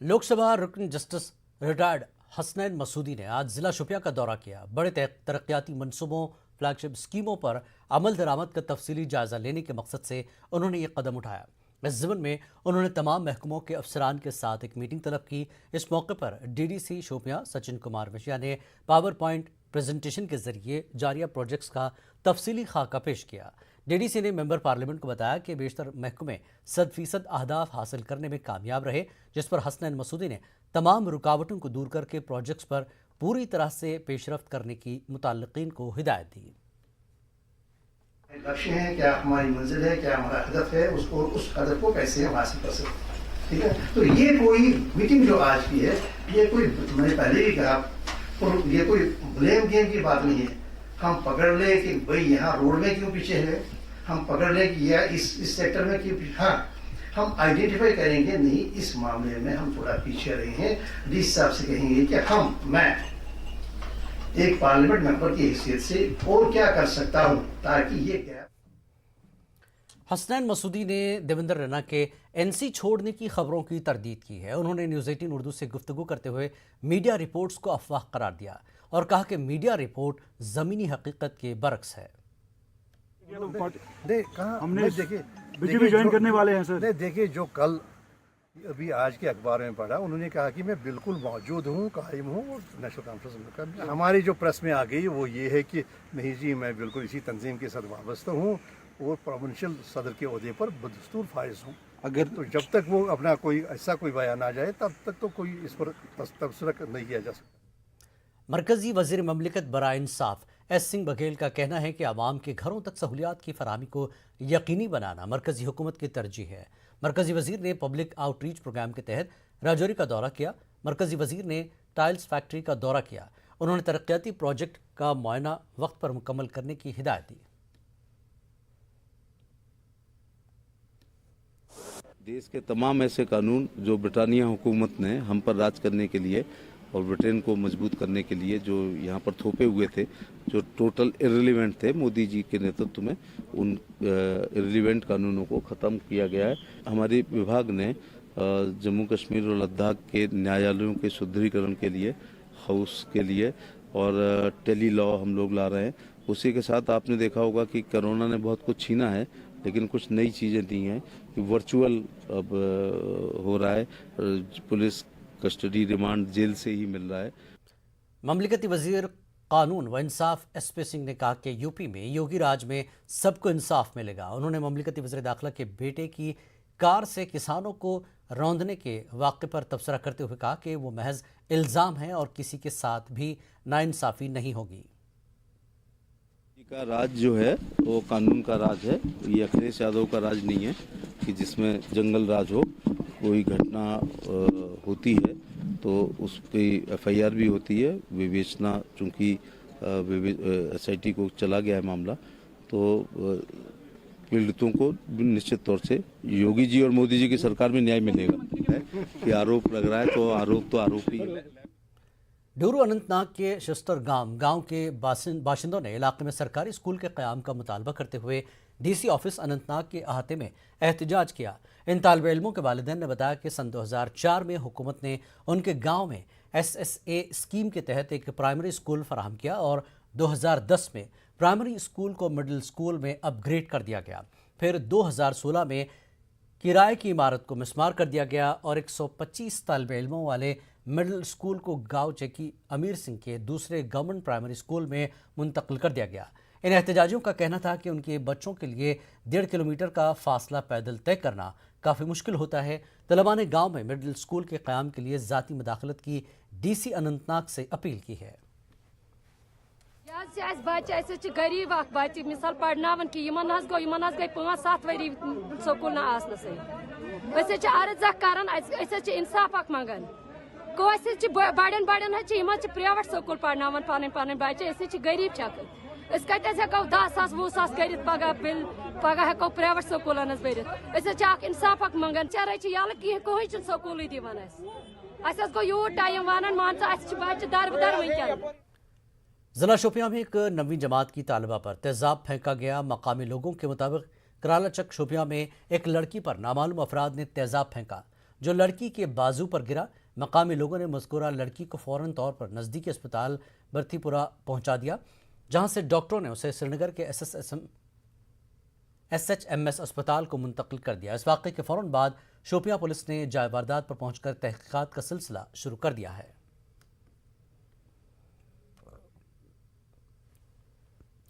लोक सभा रुकन जस्टिस रिटायर्ड हसनैन मसूदी ने आज जिला शोपियां का दौरा किया। बड़े तरक्याती मंसूबों, फ्लैगशिप स्कीमों पर अमल दरामद का तफसीली जायजा लेने के मकसद से उन्होंने ये कदम उठाया। इस ज़िम्न में उन्होंने तमाम महकमों के अफसरान के साथ एक मीटिंग तलब की। इस मौके पर डीडीसी शोपियां सचिन कुमार मिश्रा ने पावर पॉइंट प्रेजेंटेशन के जरिए जारिया प्रोजेक्ट्स का तफसीली खाका पेश किया। डीडीसी ने मेंबर पार्लियामेंट को बताया कि बेशतर महकमे 100% अहदाफ हासिल करने में कामयाब रहे, जिस पर हसनैन मसूदी ने तमाम रुकावटों को दूर करके प्रोजेक्ट्स पर पूरी तरह से पेशरफ्त करने की मुताल्लिकीन को हिदायत दी। लक्ष्य है, क्या हमारी मंजिल है, क्या हमारा हदफ है, उसको उस हदफ को कैसे हम हासिल कर सकते हैं। ठीक है, तो ये कोई मीटिंग जो आज की है, ये कोई, मैंने पहले भी कहा, और ये कोई ब्लेम गेम की बात नहीं है। हम पकड़ ले कि भाई यहाँ रोड में क्यों पीछे है, हम पकड़ ले कि यह इस सेक्टर में क्यों पीछे। हाँ, हम आइडेंटिफाई करेंगे, नहीं इस मामले में हम थोड़ा पीछे रहे हैं। डी साहब से कहेंगे कि मैं एक पार्लियामेंट मेंबर की हैसियत से और क्या कर सकता हूं ताकि ये क्या। हसनैन मसूदी ने देवेंद्र रैना के एनसी छोड़ने की खबरों की तरदीद की है। उन्होंने न्यूज़ 18 उर्दू से गुफ्तगू करते हुए मीडिया रिपोर्ट्स को अफवाह करार दिया और कहा कि मीडिया रिपोर्ट ज़मीनी हकीकत के बरक्स है। हमने बीजेपी ज्वाइन करने वाले हैं सर। देखिए, जो कल अभी आज के अखबार में पढ़ा, उन्होंने कहा कि मैं बिल्कुल मौजूद हूँ, कायम हूँ और नेशनल कॉन्फ्रेंस में। हमारी जो प्रेस में आ गई वो ये है कि नहीं जी, मैं बिल्कुल इसी तंजीम के साथ वाबस्ता हूँ और प्रोविंशियल सदर के ओहदे पर बदस्तूर फाइज हूँ। अगर तो जब तक वो अपना कोई ऐसा कोई बयान आ जाए तब तक तो कोई इस पर तबसरा नहीं किया जा सकता। मरकजी वजीर ममलिकत बराए इंसाफ एस सिंह बघेल का कहना है कि आवाम के घरों तक सहूलियात की फराहमी को यकीनी बनाना मरकजी हुकूमत की तरजीह है। मरकजी वजीर ने पब्लिक आउटरीच प्रोग्राम के तहत राजौरी का दौरा किया। मरकजी वजीर ने टाइल्स फैक्ट्री का दौरा किया। उन्होंने तरक्याती प्रोजेक्ट का मुआयना वक्त पर मुकम्मल करने की हिदायत दी। देश के तमाम ऐसे कानून जो ब्रिटानिया हुकूमत ने हम पर राज करने के लिए और ब्रिटेन को मजबूत करने के लिए जो यहाँ पर थोपे हुए थे, जो टोटल इररिलेवेंट थे, मोदी जी के नेतृत्व में उन इररिलेवेंट कानूनों को ख़त्म किया गया है। हमारे विभाग ने जम्मू कश्मीर और लद्दाख के न्यायालयों के सुदृढ़ीकरण के लिए, हाउस के लिए और टेली लॉ हम लोग ला रहे हैं। उसी के साथ आपने देखा होगा कि कोरोना ने बहुत कुछ छीना है, लेकिन कुछ नई चीज़ें दी हैं कि वर्चुअल अब हो रहा है, पुलिस कस्टडी रिमांड जेल से ही मिल रहा है। ममलिकती वजीर कानून व इंसाफ एसपी सिंह ने कहा कि यूपी में योगी राज में सबको इंसाफ मिलेगा। उन्होंने ममलिकती वजीर दाखिला के बेटे की कार से किसानों को रौंदने के वाक़े पर तबसरा करते हुए कहा कि वो महज इल्ज़ाम है और किसी के साथ भी नाइंसाफ़ी नहीं होगी। का राज जो है वो कानून का राज है। ये अखिलेश यादव का राज नहीं है कि जिसमें जंगल राज हो। कोई घटना होती है तो उस पर FIR भी होती है, विवेचना, चूँकि SIT को चला गया है मामला, तो पीड़ितों को निश्चित तौर से योगी जी और मोदी जी की सरकार में न्याय मिलेगा। कि आरोप लग रहा है तो आरोप ही है। डूरू अनंतनाग के शस्तर गांव के बाशिंदों ने इलाके में सरकारी स्कूल के क़याम का मुतालबा करते हुए DC ऑफिस अनंतनाग के अहाते में एहतजाज किया। इन तालिब इल्मों के वालिदैन ने बताया कि सन 2004 में हुकूमत ने उनके गांव में SSA स्कीम के तहत एक प्राइमरी स्कूल फराहम किया और 2010 में प्राइमरी स्कूल को मिडिल स्कूल में अपग्रेड कर दिया गया। फिर 2016 में किराए की इमारत को मिस्मार कर दिया गया और 125 तालिब इल्मों वाले मिडिल स्कूल को गांव चेकी अमीर सिंह के दूसरे गवर्नमेंट प्राइमरी स्कूल में मुंतकिल कर दिया गया। इन एहतजाजियों का कहना था कि उनके बच्चों के लिए 1.5 किलोमीटर का फासला पैदल तय करना काफ़ी मुश्किल होता है। तलबा ने गांव में मिडिल स्कूल के क़याम के लिए ज़ाती मदाखलत की DC अनंतनाग से अपील की है। बच्चे गरीब बच्चे मिसाल पढ़नावन कि गई 5-7 वरी स्कूल ना आसन सही अर्ज कर इंसाफ मंगान बड़न प्राइवेट स्कूल पढ़नावन पन बच्चे गरीब कत हेको 10,000 20,000 कर पगह बिल पगह हेको प्राइवेट स्कूलन भर इंसाफ मंगान चर यल कहें स्कूल दिवान गो यूट टाइम वन मान बच्चे दर वन। जिला शोपियां में एक 9वीं जमात की तालिबा पर तेजाब फेंका गया। मकामी लोगों के मुताबिक कराला चक शोपियां में एक लड़की पर नामालूम अफराद ने तेजाब फेंका। جو لڑکی کے بازو پر گرا۔ مقامی لوگوں نے مذکورہ لڑکی کو فوراً طور پر نزدیکی اسپتال برتی پورہ پہنچا دیا، جہاں سے ڈاکٹروں نے اسے سری نگر کے SHMS اسپتال کو منتقل کر دیا۔ اس واقعے کے فوراً بعد شوپیاں پولیس نے جائے واردات پر پہنچ کر تحقیقات کا سلسلہ شروع کر دیا ہے۔